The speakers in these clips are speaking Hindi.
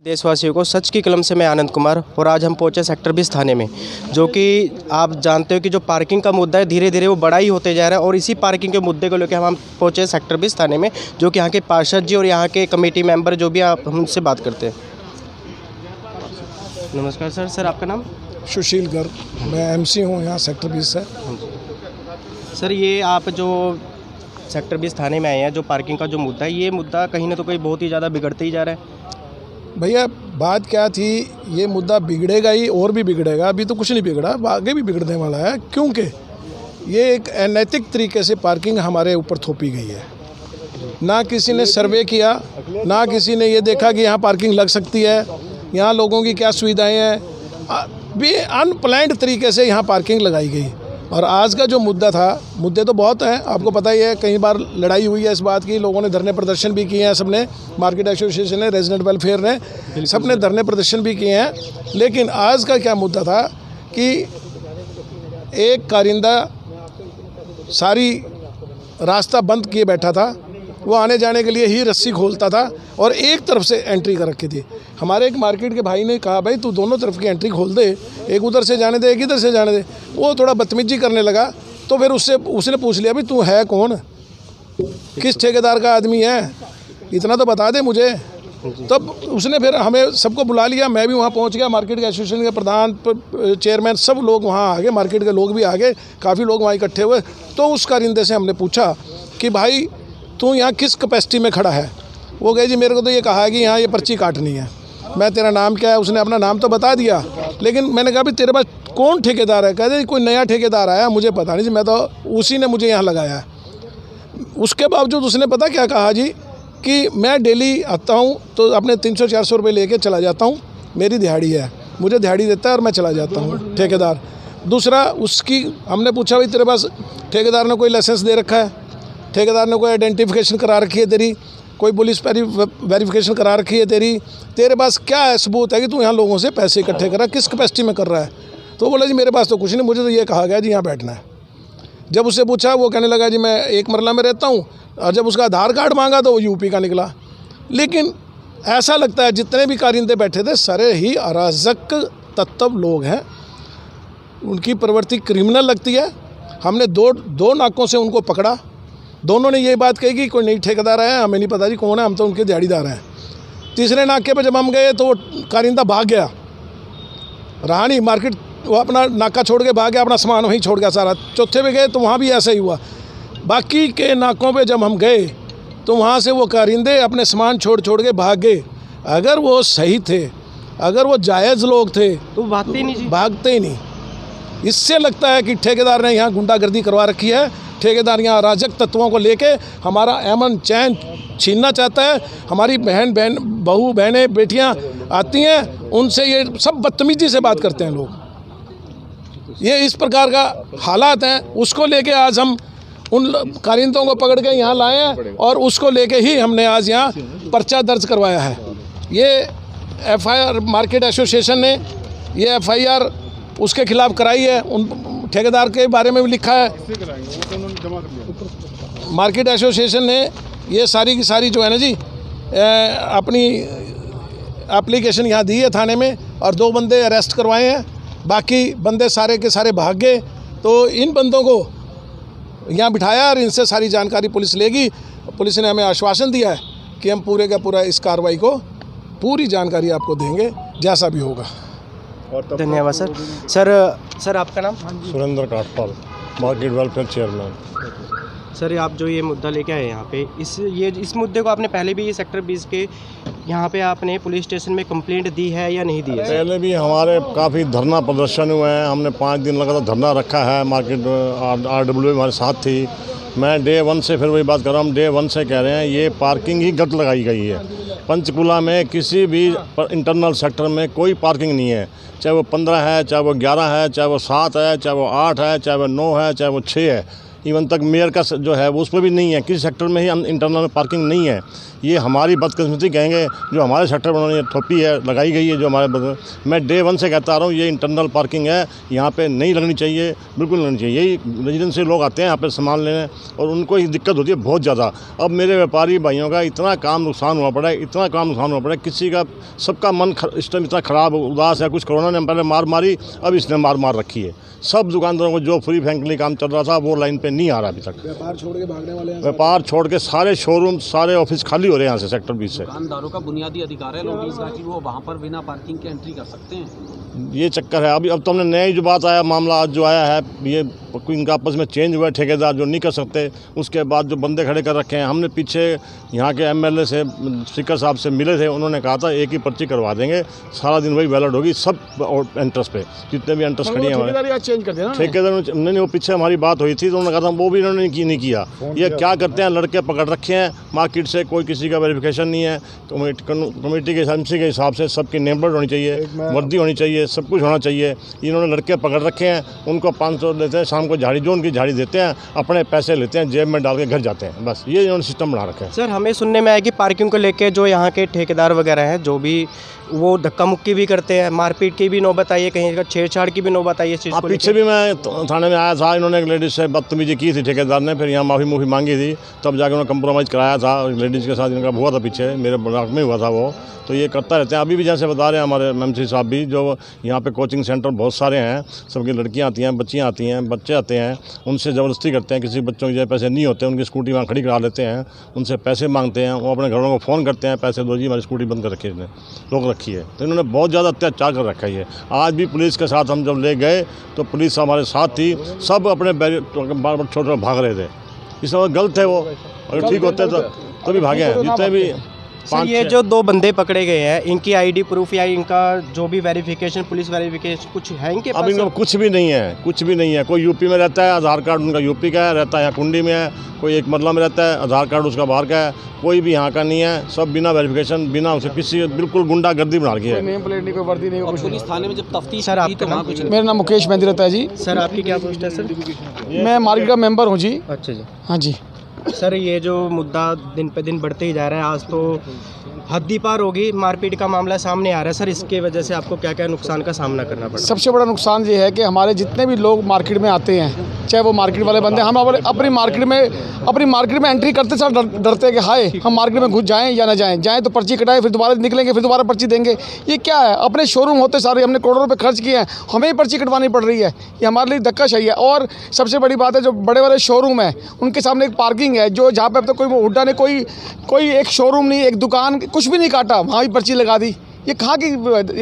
देशवासियों को सच की कलम से मैं आनंद कुमार और आज हम पहुंचे सेक्टर 20 थाने में, जो कि आप जानते हो कि जो पार्किंग का मुद्दा है धीरे धीरे वो बड़ा ही होते जा रहा है। और इसी पार्किंग के मुद्दे को लेकर हम पहुंचे सेक्टर 20 थाने में, जो कि यहाँ के पार्षद जी और यहाँ के कमेटी मेंबर जो भी आप हमसे बात करते हैं। नमस्कार सर। सर आपका नाम? सुशील गर्ग, मैं एमसी हूँ यहाँ सेक्टर 20 से। सर ये आप जो सेक्टर 20 थाने में आए हैं, जो पार्किंग का जो मुद्दा है, ये मुद्दा कहीं ना तो कहीं बहुत ही ज़्यादा बिगड़ते ही जा रहा है। भैया बात क्या थी, ये मुद्दा बिगड़ेगा ही और भी बिगड़ेगा। अभी तो कुछ नहीं बिगड़ा, आगे भी बिगड़ने वाला है, क्योंकि ये एक अनैतिक तरीके से पार्किंग हमारे ऊपर थोपी गई है। ना किसी ने सर्वे किया, ना किसी ने ये देखा कि यहाँ पार्किंग लग सकती है, यहाँ लोगों की क्या सुविधाएं हैं। भी अनप्लान्ड तरीके से यहाँ पार्किंग लगाई गई। और आज का जो मुद्दा था, मुद्दे तो बहुत हैं, आपको पता ही है, कई बार लड़ाई हुई है इस बात की, लोगों ने धरने प्रदर्शन भी किए हैं, सबने, मार्केट एसोसिएशन ने, रेजिडेंट वेलफेयर ने, सबने धरने प्रदर्शन भी किए हैं। लेकिन आज का क्या मुद्दा था कि एक कारिंदा सारी रास्ता बंद किए बैठा था, वो आने जाने के लिए ही रस्सी खोलता था और एक तरफ से एंट्री कर रखी थी। हमारे एक मार्केट के भाई ने कहा, भाई तू दोनों तरफ की एंट्री खोल दे, एक उधर से जाने दे, एक इधर से जाने दे। वो थोड़ा बदतमीजी करने लगा, तो फिर उसने पूछ लिया, भाई तू है कौन, किस ठेकेदार का आदमी है, इतना तो बता दे मुझे। तब उसने फिर हमें सबको बुला लिया, मैं भी वहाँ पहुँच गया, मार्केट के एसोसिएशन के प्रधान, चेयरमैन, सब लोग वहाँ आ गए, मार्केट के लोग भी आ गए, काफ़ी लोग वहाँ इकट्ठे हुए। तो उस कारिंदे से हमने पूछा कि भाई तू यहाँ किस कैपेसिटी में खड़ा है। वो कहे जी मेरे को तो ये कहा है कि यहाँ ये पर्ची काटनी है। मैं तेरा नाम क्या है, उसने अपना नाम तो बता दिया, लेकिन मैंने कहा भी तेरे पास कौन ठेकेदार है। कहते कोई नया ठेकेदार आया, मुझे पता नहीं जी, मैं तो उसी ने मुझे यहाँ लगाया है। उसके बावजूद उसने पता क्या कहा जी, कि मैं डेली आता हूँ तो अपने 300-400 रुपये लेके चला जाता हूँ, मेरी दिहाड़ी है, मुझे दिहाड़ी देता है और मैं चला जाता हूँ ठेकेदार। दूसरा उसकी हमने पूछा, भाई तेरे पास ठेकेदार ने कोई लाइसेंस दे रखा है, ठेकेदार ने कोई आइडेंटिफिकेशन करा रखी है तेरी, कोई पुलिस वेरिफिकेशन करा रखी है तेरी, तेरे पास क्या है सबूत है कि तू यहाँ लोगों से पैसे इकट्ठे कर रहा है, किस कैपेसिटी में कर रहा है। तो बोला जी मेरे पास तो कुछ नहीं, मुझे तो ये कहा गया जी यहाँ बैठना है। जब उससे पूछा, वो कहने लगा जी मैं एक मरला में रहता हूँ, और जब उसका आधार कार्ड मांगा तो वो यूपी का निकला। लेकिन ऐसा लगता है जितने भी कारिंदे बैठे थे सारे ही अराजक तत्व लोग हैं, उनकी प्रवृत्ति क्रिमिनल लगती है। हमने दो नाकों से उनको पकड़ा, दोनों ने ये बात कही कि कोई नई ठेकेदार आया, हमें नहीं पता जी कौन है, हम तो उनके दिहाड़ीदार हैं। तीसरे नाके पे जब हम गए तो वो कारिंदा भाग गया, रहा नहीं मार्केट, वो अपना नाका छोड़ के भाग गया, अपना सामान वहीं छोड़ गया सारा। चौथे पे गए तो वहाँ भी ऐसा ही हुआ। बाकी के नाकों पे जब हम गए तो वहाँ से वो कारिंदे अपने सामान छोड़ के भाग गए। अगर वो सही थे, अगर वो जायज़ लोग थे तो भागते ही नहीं। इससे लगता है कि ठेकेदार ने यहाँ गुंडागर्दी करवा रखी है। ठेकेदार यहाँ अराजक तत्वों को लेके हमारा अमन चैन छीनना चाहता है। हमारी बहू बहनें बेटियाँ आती हैं, उनसे ये सब बदतमीजी से बात करते हैं लोग। ये इस प्रकार का हालात हैं, उसको लेके आज हम उन कारिंदों को पकड़ के यहाँ लाए हैं और उसको लेके ही हमने आज यहाँ पर्चा दर्ज करवाया है। ये एफआईआर मार्केट एसोसिएशन ने ये एफआईआर उसके खिलाफ कराई है, उन ठेकेदार के बारे में भी लिखा है। मार्केट एसोसिएशन ने ये सारी की सारी जो है ना जी अपनी एप्लीकेशन यहाँ दी है थाने में, और 2 बंदे अरेस्ट करवाए हैं, बाकी बंदे सारे के सारे भाग गए। तो इन बंदों को यहाँ बिठाया और इनसे सारी जानकारी पुलिस लेगी। पुलिस ने हमें आश्वासन दिया है कि हम पूरे का पूरा इस कार्रवाई को पूरी जानकारी आपको देंगे, जैसा भी होगा। धन्यवाद सर। सर आपका नाम? Surender Kathpal, market welfare chairman. Sir आप जो ये मुद्दा लेके आए यहाँ पे, इस मुद्दे को आपने पहले भी ये सेक्टर 20 के यहाँ पे आपने पुलिस स्टेशन में कंप्लेंट दी है या नहीं दी है? पहले भी हमारे काफ़ी धरना प्रदर्शन हुए हैं, हमने 5 दिन लगातार धरना रखा है। मार्केट RW हमारे साथ थी। मैं डे 1 से फिर वही बात कर रहा हूँ, डे 1 से कह रहे हैं ये पार्किंग ही गलत लगाई गई है। पंचकुला में किसी भी इंटरनल सेक्टर में कोई पार्किंग नहीं है, चाहे वो 15 है, चाहे वो 11 है, चाहे वो 7 है, चाहे वो 8 है, चाहे वो 9 है, चाहे वो 6 है। इवन तक मेयर का जो है वो उस पर भी नहीं है, किसी सेक्टर में ही इंटरनल में पार्किंग नहीं है। ये हमारी बदकिस्मती कहेंगे जो हमारे सेक्टर में उन्होंने थोपी है, लगाई गई है जो हमारे मैं डे वन से कहता आ रहा हूँ ये इंटरनल पार्किंग है, यहाँ पे नहीं लगनी चाहिए, बिल्कुल लगनी चाहिए। यही रेजिडेंसी लोग आते हैं यहाँ पे सामान लेने और उनको ही दिक्कत होती है बहुत ज़्यादा। अब मेरे व्यापारी भाइयों का इतना काम नुकसान हुआ पड़ा है, इतना काम नुकसान हुआ पड़ा है, किसी का सबका मन इस टाइम इतना ख़राब उदास है। कुछ कोरोना ने पहले मार मारी, अब इसने मार रखी है। सब दुकानदारों को जो फ्री फ्रैंकली काम चल रहा था वो लाइन पे नहीं आ रहा अभी तक। व्यापार छोड़ के भागने वाले हैं, व्यापार छोड़ के सारे शोरूम सारे ऑफिस खाली हो रहे हैं यहाँ से सेक्टर 20 से। दुकानदारों का बुनियादी अधिकार है नोटिस का कि वो वहाँ पर बिना पार्किंग के एंट्री कर सकते हैं। ये चक्कर है। अब तो हमने नया जो बात आया मामला आज जो आया है, ये इनका आपस में चेंज हुआ है, ठेकेदार जो नहीं कर सकते उसके बाद जो बंदे खड़े कर रखे हैं। हमने पीछे यहाँ के एमएलए से स्पीकर साहब से मिले थे, उन्होंने कहा था एक ही पर्ची करवा देंगे, सारा दिन वही वैलिड होगी सब एंट्रेंस पे, जितने भी एंट्रेंस खड़ी हैं हमारे चेंज कर दिया ठेकेदार ने। वो पीछे हमारी बात हुई थी तो उन्होंने कहा था वो भी इन्होंने नहीं किया। ये क्या करते हैं, लड़के पकड़ रखे हैं मार्केट से, कोई किसी का वेरिफिकेशन नहीं है। कमेटी के एमसी के हिसाब से सबकी नेम प्लेट होनी चाहिए, वर्दी होनी चाहिए, सब कुछ होना चाहिए। इन्होंने लड़के पकड़ रखे हैं, उनको 500 देते हैं, शाम को झाड़ी जो उनकी झाड़ी देते हैं, अपने पैसे लेते हैं, जेब में डाल के घर जाते हैं। बस ये इन्होंने सिस्टम बना रखा है। सर हमें सुनने में आया कि पार्किंग को लेके जो यहाँ के ठेकेदार वगैरह हैं जो भी वो धक्का मुक्की भी करते हैं, मारपीट की भी नौबत आई है, कहीं का छेड़छाड़ की भी नौबत आई है इस चीज़ को। पीछे भी मैं थाने में आया था, इन्होंने एक लेडीज़ से बदतमीजी की थी ठेकेदार ने, फिर यहाँ माफ़ी मांगी थी, तब जाके उन्होंने कंप्रोमाइज़ कराया था लेडीज़ के साथ। इनका हुआ था पीछे, मेरे ब्लॉक में हुआ था वो, तो ये करता रहते हैं। अभी भी जैसे बता रहे हैं हमारे एमसी साहब भी, जो यहाँ पे कोचिंग सेंटर बहुत सारे हैं, सबकी लड़कियाँ आती हैं, बच्चियाँ आती हैं, बच्चे आते हैं, उनसे ज़बरदस्ती करते हैं। किसी बच्चों के पैसे नहीं होते, उनकी स्कूटी वहाँ खड़ी करा लेते हैं, उनसे पैसे मांगते हैं, वो अपने घरों को फ़ोन करते हैं, पैसे दो जी हमारी स्कूटी बंद कर रखी है, रोक रखी है। तो इन्होंने बहुत ज़्यादा अत्याचार कर रखा है। आज भी पुलिस के साथ हम जब ले गए तो पुलिस हमारे साथ थी, सब अपने छोटे भाग रहे थे। इसमें गलत है वो, अगर ठीक होते तो भी भागे हैं जितने भी। सर ये जो 2 बंदे पकड़े गए हैं, इनकी आईडी प्रूफ या इनका जो भी वेरिफिकेशन, पुलिस वेरिफिकेशन कुछ है इनके पास? अब इनका कुछ भी नहीं है, कुछ भी नहीं है। कोई यूपी में रहता है, आधार कार्ड उनका यूपी का है, रहता है यहाँ कुंडी में है। कोई एक मरला में रहता है, आधार कार्ड उसका बाहर का है, कोई भी यहाँ का नहीं है। सब बिना वेरिफिकेशन, बिना उसे किसी, बिल्कुल गुंडागर्दी बना रखी है। नेम प्लेट नहीं, कोई वर्दी नहीं, और पुलिस थाने में जब तफ्तीश सर की तो वहाँ कुछ मेरा नाम मुकेश मेहंदी रहता है जी। सर आपकी क्या पोस्ट है सर? मैं मार्केट का मेंबर हूँ जी। अच्छा जी। हाँ जी। सर ये जो मुद्दा दिन पे दिन बढ़ते ही जा रहा है, आज तो हद्दी पार होगी, मारपीट का मामला सामने आ रहा है। सर इसके वजह से आपको क्या क्या नुकसान का सामना करना पड़ा? सबसे बड़ा नुकसान ये है कि हमारे जितने भी लोग मार्केट में आते हैं, चाहे वो मार्केट वाले बंदे, हम अपनी मार्केट में एंट्री करते सर डरते हैं कि हाय हम मार्केट में घुस जाएं या ना जाएं तो पर्ची कटाएं, फिर दोबारा निकलेंगे, फिर दोबारा पर्ची देंगे। ये क्या है? अपने शोरूम होते सारे, हमने करोड़ों रुपये खर्च किए हैं, हमें ही पर्ची कटवानी पड़ रही है। ये हमारे लिए धक्काशाही है। और सबसे बड़ी बात है, जो बड़े बड़े शोरूम है उनके सामने एक पार्किंग है, जो जहाँ पे अब तक कोई हुड्डा ने कोई एक शोरूम नहीं, एक दुकान, कुछ भी नहीं काटा, वहाँ भी पर्ची लगा दी। ये कहाँ की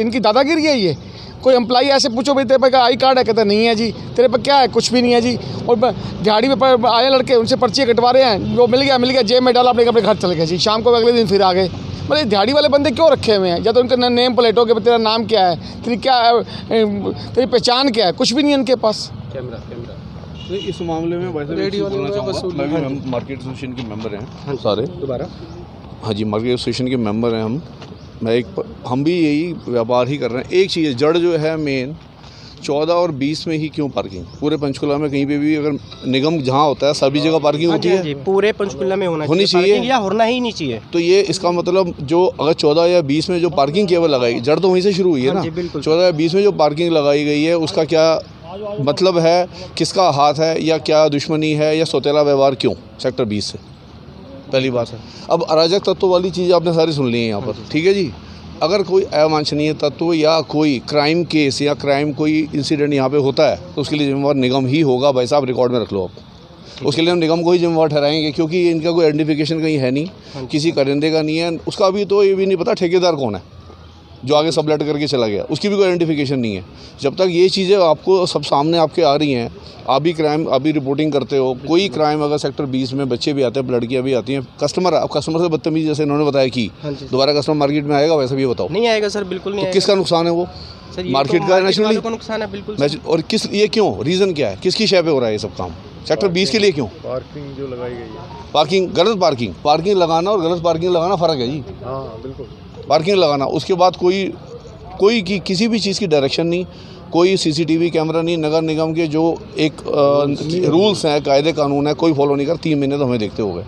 इनकी दादागिरी है? ये कोई एम्प्लॉई ऐसे पूछो भाई तेरे पे आई कार्ड है, कहते नहीं है जी। तेरे पे क्या है? कुछ भी नहीं है जी। और दिहाड़ी पे आए लड़के, उनसे पर्ची कटवा रहे हैं, वो मिल गया, जेब में डाला, अपने घर चले गए जी। शाम को अगले दिन फिर आ गए। मतलब दिहाड़ी वाले बंदे क्यों रखे हुए हैं? या तो उनका नेम प्लेट हो, कि तेरा नाम क्या है, तेरी पहचान क्या है, कुछ भी नहीं है उनके पास। कैमरा तो इस मामले में वैसे मैं भी मार्केट एसोसिएशन के मेंबर हैं सारे दोबारा। हाँ जी, मार्केट एसोसिएशन के मेंबर हैं हम। हम भी यही व्यापार ही कर रहे हैं। एक चीज़ जड़ जो है मेन 14 और 20 में ही क्यों पार्किंग? पूरे पंचकुला में कहीं पे भी अगर निगम जहाँ होता है सभी जगह पार्किंग होती है, पूरे पंचकुला में होनी चाहिए या होना ही नहीं चाहिए। तो ये इसका मतलब जो अगर 14 या 20 में जो पार्किंग केवल लगाई, जड़ तो वहीं से शुरू हुई है ना। 14 या 20 में जो पार्किंग लगाई गई है उसका क्या मतलब है, किसका हाथ है, या क्या दुश्मनी है, या सौतेला व्यवहार क्यों सेक्टर 20 से? पहली बात है। अब अराजक तत्व वाली चीज़ आपने सारी सुन ली है यहाँ पर, ठीक है जी। अगर कोई अवांछनीय तत्व या कोई क्राइम केस या क्राइम कोई इंसिडेंट यहाँ पे होता है तो उसके लिए जिम्मेवार निगम ही होगा। भाई साहब रिकॉर्ड में रख लो आप। उसके लिए हम निगम को ही जिम्मेवार ठहराएंगे, क्योंकि इनका कोई आइडेंटिफिकेशन कहीं है नहीं, किसी करिंदे का नहीं है। उसका भी तो ये भी नहीं पता ठेकेदार कौन है जो आगे सबलेट करके चला गया, उसकी भी कोई आइडेंटिफिकेशन नहीं है। जब तक ये चीज़ें आपको सब सामने आपके आ रही हैं, आप भी क्राइम अभी रिपोर्टिंग करते हो, कोई क्राइम अगर सेक्टर 20 में बच्चे भी आते हैं, लड़कियां भी आती हैं, कस्टमर से बदतमीजी जैसे इन्होंने बताया कि दोबारा कस्टमर मार्केट में आएगा, वैसे भी बताओ नहीं आएगा सर, बिल्कुल नहीं। तो किसका नुकसान है वो? मार्केट का नेचुरली नुकसान है बिल्कुल। और किस ये क्यों, रीज़न क्या है, किसकी शय पे हो रहा है ये सब काम सेक्टर 20 के लिए? क्यों पार्किंग जो लगाई गई है, पार्किंग गलत पार्किंग लगाना और गलत पार्किंग लगाना फ़र्क है जी। हाँ बिल्कुल। पार्किंग लगाना, उसके बाद कोई किसी भी चीज़ की डायरेक्शन नहीं, कोई सीसीटीवी कैमरा नहीं, नगर निगम के जो एक रूल्स हैं, कायदे कानून है, कोई फॉलो नहीं कर। 3 महीने तो हमें देखते हो गए।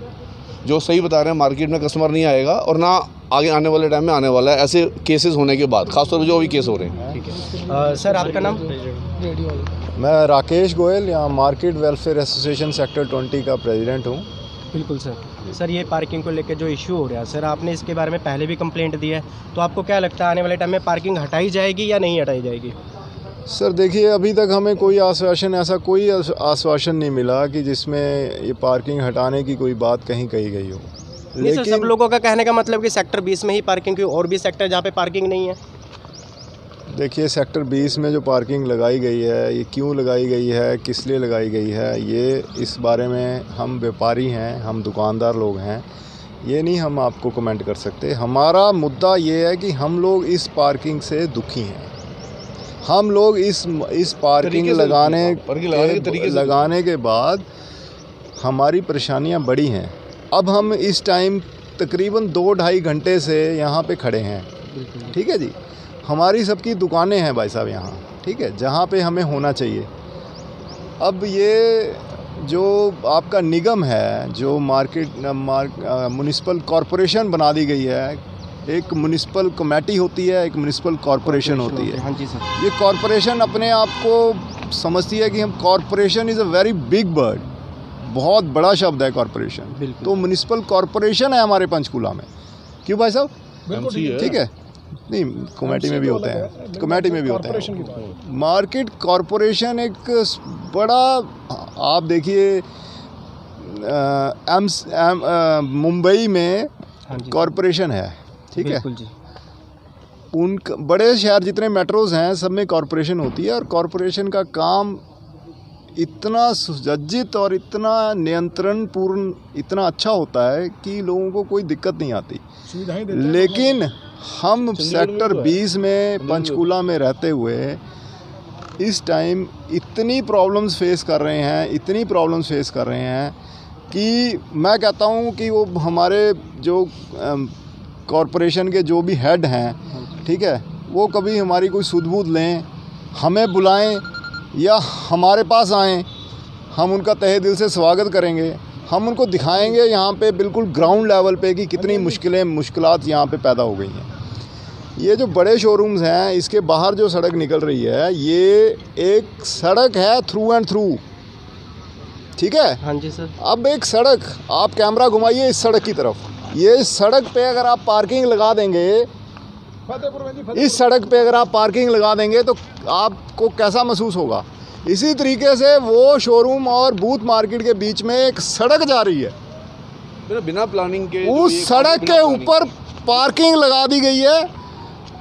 जो सही बता रहे हैं, मार्केट में कस्टमर नहीं आएगा और ना आगे आने वाले टाइम में आने वाला है, ऐसे केसेस होने के बाद, खासतौर पर जो अभी केस हो रहे हैं। ठीक है सर, आपका नाम? मैं राकेश गोयल, यहाँ मार्केट वेलफेयर एसोसिएशन सेक्टर 20 का प्रेसिडेंट हूँ। बिल्कुल सर। सर, ये पार्किंग को लेकर जो इशू हो रहा है सर, आपने इसके बारे में पहले भी कंप्लेंट दी है, तो आपको क्या लगता है आने वाले टाइम में पार्किंग हटाई जाएगी या नहीं हटाई जाएगी? सर देखिए, अभी तक हमें कोई आश्वासन नहीं मिला कि जिसमें ये पार्किंग हटाने की कोई बात कहीं कही गई हो। नहीं सर, सब लोगों का कहने का मतलब कि सेक्टर 20 में ही पार्किंग की, और भी सेक्टर जहाँ पे पार्किंग नहीं है। देखिए, सेक्टर 20 में जो पार्किंग लगाई गई है, ये क्यों लगाई गई है, किस लिए लगाई गई है, ये इस बारे में हम व्यापारी हैं, हम दुकानदार लोग हैं, ये नहीं हम आपको कमेंट कर सकते। हमारा मुद्दा ये है कि हम लोग इस पार्किंग से दुखी हैं। हम लोग इस पार्किंग लगाने के बाद हमारी परेशानियां बढ़ी हैं। अब हम इस टाइम तकरीबन 2-2.5 घंटे से यहाँ पे खड़े हैं। ठीक है जी, हमारी सबकी दुकानें हैं भाई साहब यहाँ, ठीक है, जहाँ पे हमें होना चाहिए। अब ये जो आपका निगम है, जो म्युनिसिपल कॉरपोरेशन बना दी गई है, एक म्युनिसिपल कमेटी होती है, एक म्युनिसिपल कॉरपोरेशन होती है। हाँ जी सर। ये कॉरपोरेशन अपने आप को समझती है कि हम corporation is a very big word, बहुत बड़ा शब्द है कॉरपोरेशन। तो म्युनिसिपल कॉरपोरेशन है हमारे पंचकूला में। क्यों भाई साहब? ठीक है, नहीं कमेटी में भी होते हैं, कमेटी में भी होते हैं। मार्केट कॉरपोरेशन एक बड़ा, आप देखिए मुंबई में कॉरपोरेशन है, ठीक है, उन बड़े शहर जितने मेट्रोज हैं सब में कॉरपोरेशन होती है, और कॉरपोरेशन का काम इतना सुसज्जित और इतना नियंत्रण पूर्ण, इतना अच्छा होता है कि लोगों को कोई दिक्कत नहीं आती। लेकिन हम सेक्टर 20 में पंचकूला में रहते हुए इस टाइम इतनी प्रॉब्लम्स फेस कर रहे हैं कि मैं कहता हूँ कि वो हमारे जो कॉरपोरेशन के जो भी हेड हैं, ठीक है, वो कभी हमारी कोई सुध-बूध लें, हमें बुलाएं या हमारे पास आएं, हम उनका तहे दिल से स्वागत करेंगे। हम उनको दिखाएंगे यहाँ पे बिल्कुल ग्राउंड लेवल पे कि कितनी मुश्किलात यहाँ पे पैदा हो गई हैं। ये जो बड़े शोरूम्स हैं, इसके बाहर जो सड़क निकल रही है, ये एक सड़क है थ्रू एंड थ्रू, ठीक है। हाँ जी सर। अब एक सड़क, आप कैमरा घुमाइए इस सड़क की तरफ, ये सड़क पे अगर आप पार्किंग लगा देंगे, इस सड़क पे अगर आप पार्किंग लगा देंगे तो आपको कैसा महसूस होगा। इसी तरीके से वो शोरूम और बूथ मार्केट के बीच में एक सड़क जा रही है, बिना प्लानिंग के, उस सड़क के ऊपर पार्किंग लगा दी गई है,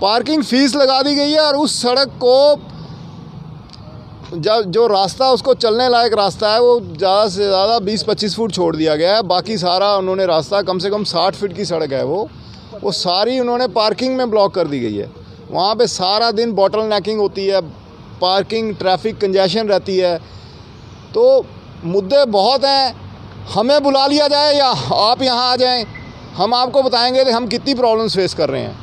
पार्किंग फीस लगा दी गई है, और उस सड़क को जो रास्ता उसको चलने लायक रास्ता है वो ज़्यादा से ज़्यादा 20-25 फुट छोड़ दिया गया है। बाकी सारा उन्होंने रास्ता, कम से कम 60 फीट की सड़क है वो सारी उन्होंने पार्किंग में ब्लॉक कर दी गई है। वहाँ पे सारा दिन बॉटल नेकिंग होती है, पार्किंग ट्रैफिक कंजेशन रहती है। तो मुद्दे बहुत हैं, हमें बुला लिया जाए या आप यहाँ आ जाएं, हम आपको बताएंगे कि हम कितनी प्रॉब्लम्स फेस कर रहे हैं।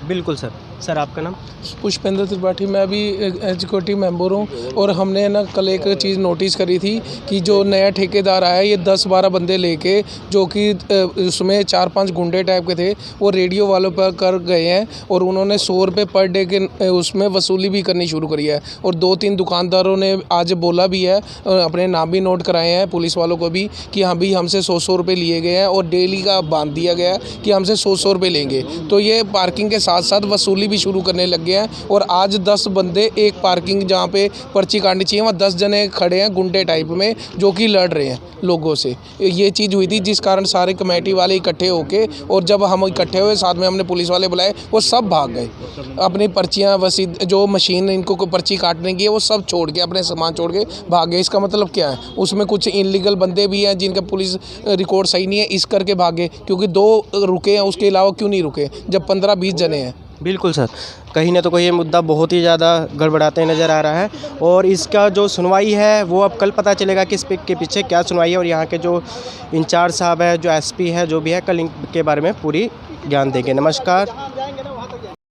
बिल्कुल सर। सर आपका नाम? पुष्पेंद्र त्रिपाठी, मैं अभी एग्जीक्यूटिव मेंबर हूँ। और हमने ना कल एक चीज़ नोटिस करी थी कि जो नया ठेकेदार आया, ये 10-12 बंदे लेके, जो कि उसमें 4-5 गुंडे टाइप के थे, वो रेडियो वालों पर कर गए हैं और उन्होंने 100 रुपये पर डे के उसमें वसूली भी करनी शुरू करी है। और 2-3 दुकानदारों ने आज बोला भी है, अपने नाम भी नोट कराए हैं पुलिस वालों को भी, कि हाँ भी हमसे 100 रुपये लिए गए हैं और डेली का बांध दिया गया है कि हमसे 100 रुपये लेंगे। तो ये पार्किंग के साथ साथ वसूली भी शुरू करने लग गए हैं। और आज 10 बंदे एक पार्किंग जहाँ पे पर्ची काटनी चाहिए, वहाँ 10 जने खड़े हैं गुंडे टाइप में, जो कि लड़ रहे हैं लोगों से। ये चीज़ हुई थी, जिस कारण सारे कमेटी वाले इकट्ठे होके, और जब हम इकट्ठे हुए साथ में हमने पुलिस वाले बुलाए, वो सब भाग गए। अपनी पर्चियाँ वसीद, जो मशीन इनको पर्ची काटने की है, वो सब छोड़ के, अपने सामान छोड़ के भाग गए। इसका मतलब क्या है? उसमें कुछ इनलीगल बंदे भी हैं जिनका पुलिस रिकॉर्ड सही नहीं है, इस करके भागे। क्योंकि 2 रुके हैं, उसके अलावा क्यों नहीं रुके जब 15-20 जने हैं? बिल्कुल सर, कहीं ना तो कोई ये मुद्दा बहुत ही ज़्यादा गड़बड़ाते नज़र आ रहा है, और इसका जो सुनवाई है वो अब कल पता चलेगा कि इस के पीछे क्या सुनवाई है। और यहाँ के जो इंचार्ज साहब है, जो एसपी है, जो भी है, कल इनके बारे में पूरी ज्ञान देंगे। नमस्कार।